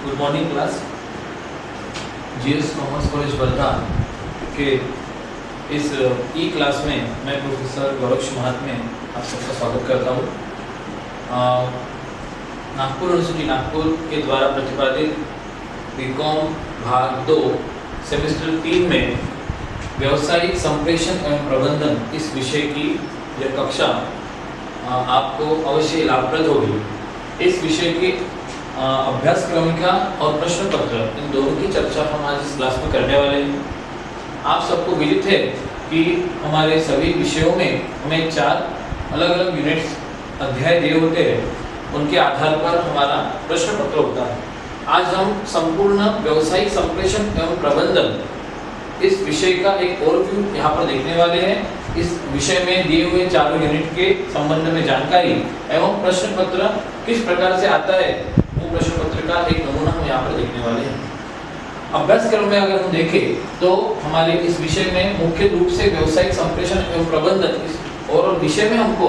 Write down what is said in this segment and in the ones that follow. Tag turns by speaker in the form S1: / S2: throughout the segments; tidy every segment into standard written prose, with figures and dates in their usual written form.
S1: Good morning class. GS commerce college Wardha के इस ई class में मैं प्रोफेसर गौरव महात्मे आप सबका स्वागत करता हूँ। नागपुर यूनिवर्सिटी नागपुर के द्वारा प्रतिपादित बीकॉम भाग 2 सेमेस्टर 3 में व्यावसायिक संप्रेषण एवं प्रबंधन इस विषय की यह कक्षा आपको अवश्य लाभप्रद होगी। इस विषय की अभ्यास क्रमिका और प्रश्न पत्र इन दोनों की चर्चा हम आज इस क्लास में करने वाले हैं। आप सबको विदित है कि हमारे सभी विषयों में हमें 4 अलग अलग यूनिट्स अध्याय दिए होते हैं, उनके आधार पर हमारा प्रश्न पत्र होता है। आज हम संपूर्ण व्यावसायिक संप्रेषण एवं प्रबंधन इस विषय का एक ओवरव्यू यहाँ पर देखने वाले हैं। इस विषय में दिए हुए 4 यूनिट के संबंध में जानकारी एवं प्रश्न पत्र किस प्रकार से आता है, वो प्रश्न पत्र का एक नमूना हम यहाँ पर देखने वाले हैं। अभ्यासक्रम में अगर हम देखें तो हमारे इस विषय में मुख्य रूप से व्यावसायिक संप्रेषण एवं प्रबंधन और विषय में हमको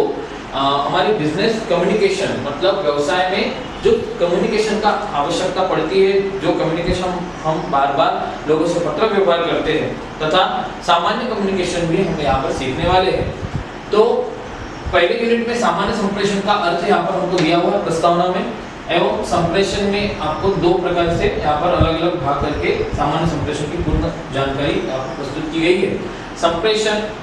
S1: हमारी बिजनेस कम्युनिकेशन मतलब व्यवसाय में जो कम्युनिकेशन का आवश्यकता पड़ती है, जो कम्युनिकेशन हम बार बार लोगों से पत्र व्यवहार करते हैं तथा सामान्य कम्युनिकेशन भी हम यहाँ पर सीखने वाले हैं। तो पहले यूनिट में सामान्य संप्रेषण का अर्थ यहाँ पर हमको दिया हुआ है प्रस्तावना में, एवं संप्रेषण में आपको 2 प्रकार से यहाँ पर अलग अलग भाग करके सामान्य संप्रेषण की पूर्ण जानकारी आपको प्रस्तुत की गई है। संप्रेषण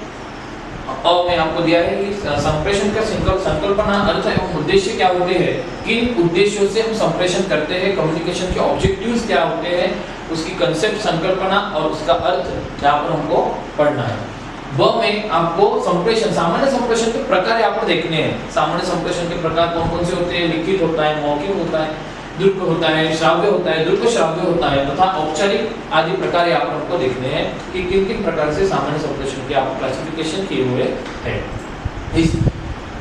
S1: में आपको दिया है कि संप्रेषण का संकल्पना, अर्थ एवं उद्देश्य क्या होते हैं, किन उद्देश्यों से हम संप्रेषण करते हैं, कम्युनिकेशन के ऑब्जेक्टिव्स क्या होते हैं, उसकी कंसेप्ट संकल्पना और उसका अर्थ यहाँ पर हमको पढ़ना है। व में आपको संप्रेषण सामान्य संप्रेषण के प्रकार यहाँ पर देखने हैं। सामान्य संप्रेषण के प्रकार कौन कौन से होते हैं, लिखित होता है, मौखिक होता है, दृश्य होता है, श्राव्य होता है, दृश्य श्राव्य होता है तथा औपचारिक आदि प्रकार यहाँ पर हमको देखने हैं कि किन किन प्रकार से सामान्य संप्रेषण के आप क्लासिफिकेशन किए हुए हैं। इस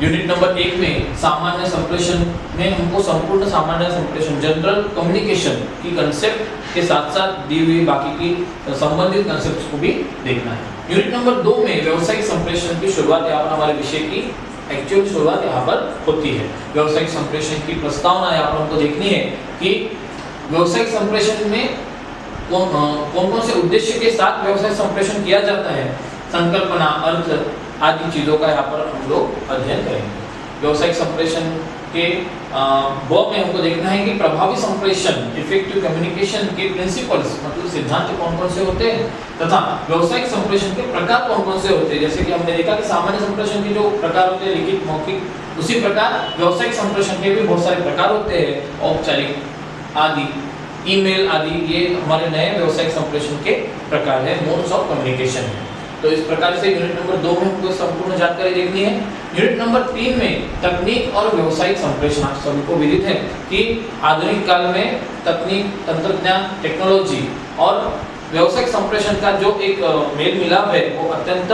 S1: यूनिट नंबर 1 में सामान्य संप्रेषण में हमको संपूर्ण सामान्य संप्रेषण जनरल कम्युनिकेशन की कंसेप्ट के साथ साथ दी हुई बाकी की संबंधित कंसेप्ट को भी देखना है। यूनिट नंबर 2 में व्यावसायिक संप्रेषण की शुरुआत यहाँ पर हमारे विषय की एक्चुअल शुरुआत यहाँ पर होती है। व्यावसायिक संप्रेषण की प्रस्तावना यहाँ पर हमको देखनी है कि व्यावसायिक संप्रेषण में कौन कौन से उद्देश्य के साथ व्यावसायिक संप्रेषण किया जाता है, संकल्पना, अर्थ आदि चीजों का यहाँ पर हम लोग अध्ययन करेंगे। व्यावसायिक संप्रेषण के में हमको देखना है कि प्रभावी संप्रेषण इफेक्टिव कम्युनिकेशन के प्रिंसिपल्स मतलब सिद्धांत कौन कौन से होते हैं तथा व्यावसायिक संप्रेषण के प्रकार कौन कौन से होते हैं। जैसे कि हमने देखा कि सामान्य संप्रेषण के जो प्रकार होते हैं लिखित, मौखिक, उसी प्रकार व्यावसायिक संप्रेषण के भी बहुत सारे प्रकार होते हैं, औपचारिक आदि, ईमेल आदि, ये हमारे नए व्यावसायिक संप्रेषण के प्रकार है, मोड्स ऑफ कम्युनिकेशन है। तो इस प्रकार से यूनिट नंबर 2 में हमको संपूर्ण जानकारी देखनी है। यूनिट नंबर 3 में तकनीक और व्यावसायिक संप्रेषण आप सभी को विदित है कि आधुनिक काल में तकनीक, तंत्रज्ञान, टेक्नोलॉजी और व्यावसायिक संप्रेषण का जो एक मेल मिलाप है वो अत्यंत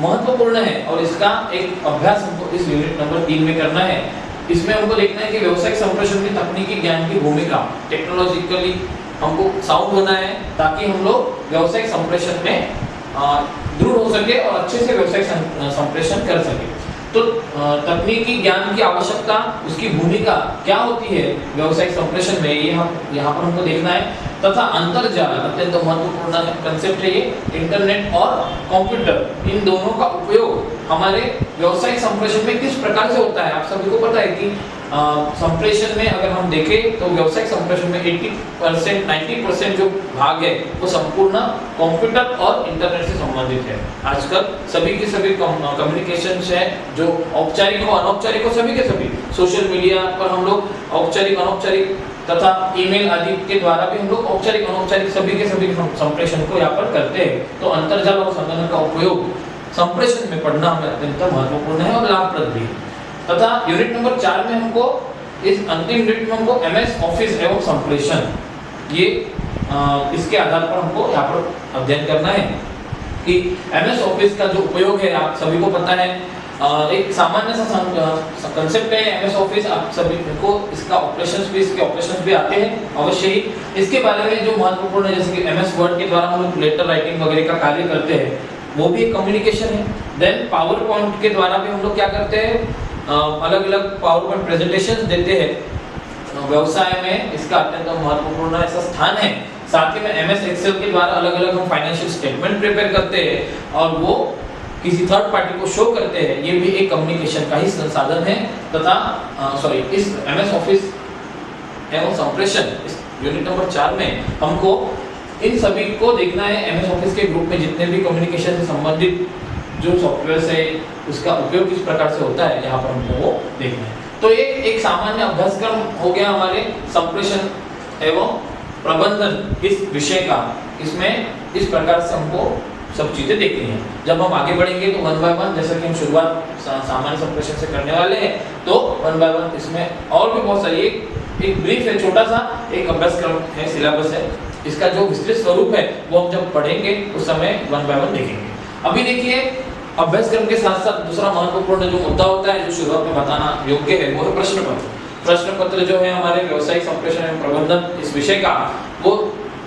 S1: महत्वपूर्ण है और इसका एक अभ्यास हमको इस यूनिट नंबर 3 में करना है। इसमें हमको देखना है कि व्यावसायिक संप्रेषण में तकनीकी ज्ञान की भूमिका, टेक्नोलॉजिकली हमको साउंड होना है ताकि हम लोग व्यावसायिक संप्रेषण में दृढ़ हो सके और अच्छे से व्यवसायिक संप्रेषण कर सके। तो तकनीकी ज्ञान की आवश्यकता, उसकी भूमिका क्या होती है व्यावसायिक संप्रेषण में, ये हम यहाँ पर हमको देखना है। तथा अंतर्जाल अत्यंत महत्वपूर्ण कंसेप्ट है ये। इंटरनेट और कंप्यूटर इन दोनों का उपयोग हमारे व्यावसायिक संप्रेषण में किस प्रकार से होता है। आप सभी को पता है कि संप्रेषण में अगर हम देखें तो व्यावसायिक संप्रेषण में 80% 90% जो भाग है वो संपूर्ण कंप्यूटर और इंटरनेट से संबंधित है। आजकल सभी के सभी कम्युनिकेशन है जो औपचारिक हो अनौपचारिक हो, सभी के सभी सोशल मीडिया पर हम लोग औपचारिक अनौपचारिक तथा ईमेल आदि के द्वारा भी हम लोग औपचारिक अनौपचारिक सभी के सभी संप्रेषण को यहाँ पर करते हैं। तो अंतर्जाल और संगणक का उपयोग संप्रेषण में पढ़ना हमें अत्यंत महत्वपूर्ण है और लाभप्रद भी है। तथा यूनिट नंबर 4 में हमको इस अंतिम यूनिट में हमको MS ऑफिस एवं संप्रेषण ये इसके आधार पर हमको यहाँ पर अध्ययन करना है कि MS ऑफिस का जो उपयोग है आप सभी को पता है। एक सामान्य सा कंसेप्ट है MS ऑफिस, आप सभी को इसका ऑपरेशंस भी आते हैं अवश्य ही। इसके बारे में जो महत्वपूर्ण है जैसे कि MS वर्ड के द्वारा हम लोग लेटर राइटिंग वगैरह का कार्य करते हैं, वो भी एक कम्युनिकेशन है। देन पावर पॉइंट के द्वारा भी हम लोग क्या करते हैं, अलग अलग पावर पॉइंट प्रेजेंटेशंस देते हैं व्यवसाय में इसका अत्यंत महत्वपूर्ण ऐसा स्थान है। साथ ही में एमएस एक्सेल के द्वारा अलग अलग हम फाइनेंशियल स्टेटमेंट प्रिपेयर करते हैं और वो किसी थर्ड पार्टी को शो करते हैं, ये भी एक कम्युनिकेशन का ही संसाधन है। तथा इस एमएस ऑफिस एवं संप्रेषण इस यूनिट नंबर 4 में हमको इन सभी को देखना है। एमएस ऑफिस के ग्रुप में जितने भी कम्युनिकेशन से संबंधित जो सॉफ्टवेयर है उसका उपयोग किस प्रकार से होता है, यहाँ पर हमको वो देखना है। तो ये एक सामान्य अभ्यासक्रम हो गया हमारे संप्रेषण एवं प्रबंधन इस विषय का। इसमें इस प्रकार से हमको सब चीजें देखनी है। जब हम आगे बढ़ेंगे तो वन बाय वन, जैसा कि हम शुरुआत सामान्य संप्रेषण से करने वाले हैं, तो वन बाय वन इसमें और भी बहुत सारी एक ब्रीफ है, छोटा सा एक अभ्यासक्रम है, सिलेबस है। इसका जो विस्तृत स्वरूप है वो हम जब पढ़ेंगे उस समय वन बाय वन देखेंगे। अभी देखिए अभ्यासक्रम के साथ साथ दूसरा महत्वपूर्ण जो मुद्दा होता है, जो शुरुआत में बताना योग्य है, वो है प्रश्न पत्र। प्रश्न पत्र जो है हमारे व्यावसायिक संप्रेषण एवं प्रबंधन इस विषय का, वो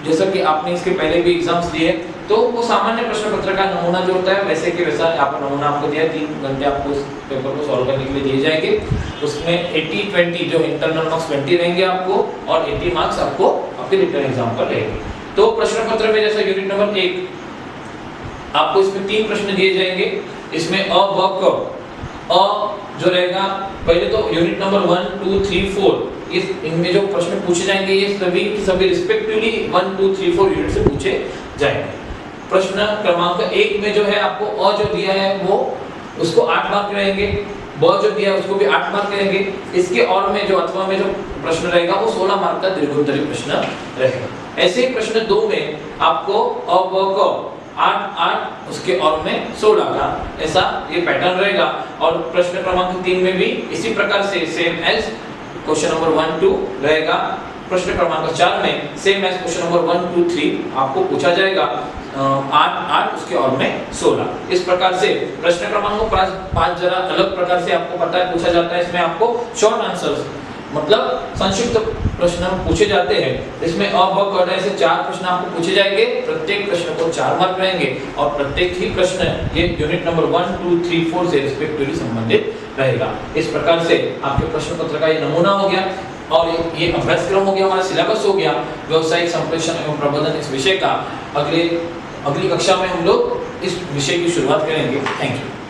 S1: जैसा कि आपने इसके पहले भी एग्जाम्स दिए, तो वो सामान्य प्रश्न पत्र का नमूना जो होता है वैसे कि वैसा यहाँ पर नमूना आपको दिया है। 3 घंटे आपको उस पेपर को सॉल्व करने के लिए दिए जाएंगे। उसमें 80-20 जो इंटरनल मार्क्स 20 रहेंगे आपको, और 80 मार्क्स आपको आपके रिटन एग्जाम पर रहेंगे। तो प्रश्न पत्र में जैसा यूनिट नंबर 1 आपको इसमें 3 प्रश्न दिए जाएंगे। इसमें अ, ब, क। अ जो रहेगा, पहले तो यूनिट नंबर 1, 2, 3, 4 इनमें जो प्रश्न पूछे जाएंगे ये सभी रिस्पेक्टिवली 1, 2, 3, 4 यूनिट से पूछे जाएंगे। प्रश्न क्रमांक 1 में जो है आपको अ जो दिया है वो उसको 8 मार्क रहेंगे, ब जो दिया है उसको भी 8 मार्क रहेंगे। इसके और में जो अथवा में जो प्रश्न रहेगा वो 16 मार्क का दीर्घोत्तरी प्रश्न रहेगा। ऐसे ही प्रश्न 2 में आपको अ, ब, क 8 उसके और में 16 का, ऐसा ये पैटर्न रहेगा। और प्रश्न क्रमांक 3 में भी इसी प्रकार से सेम एज क्वेश्चन नंबर 1, 2 रहेगा। प्रश्न क्रमांक 4 में सेम एज क्वेश्चन नंबर 1, 2, 3 आपको पूछा जाएगा। 8 उसके और में 16। इस प्रकार से प्रश्न क्रमांक 5 जरा अलग प्रकार से आपको पता है पूछा जाता है। इसमें आपको शॉर्ट आंसर्स मतलब संक्षिप्त प्रश्न पूछे जाते हैं। इसमें अ, ब, क ऐसे 4 प्रश्न आपको पूछे जाएंगे। प्रत्येक प्रश्न को 4 मार्क रहेंगे और प्रत्येक ही प्रश्न ये यूनिट नंबर 1, 2, 3, 4 से रिस्पेक्टिवली संबंधित रहेगा। इस प्रकार से आपके प्रश्न पत्र का ये नमूना हो गया और ये अभ्यासक्रम हो गया, हमारा सिलेबस हो गया व्यावसायिक संप्रेषण एवं प्रबंधन इस विषय का। अगली कक्षा में हम लोग इस विषय की शुरुआत करेंगे। Thank you.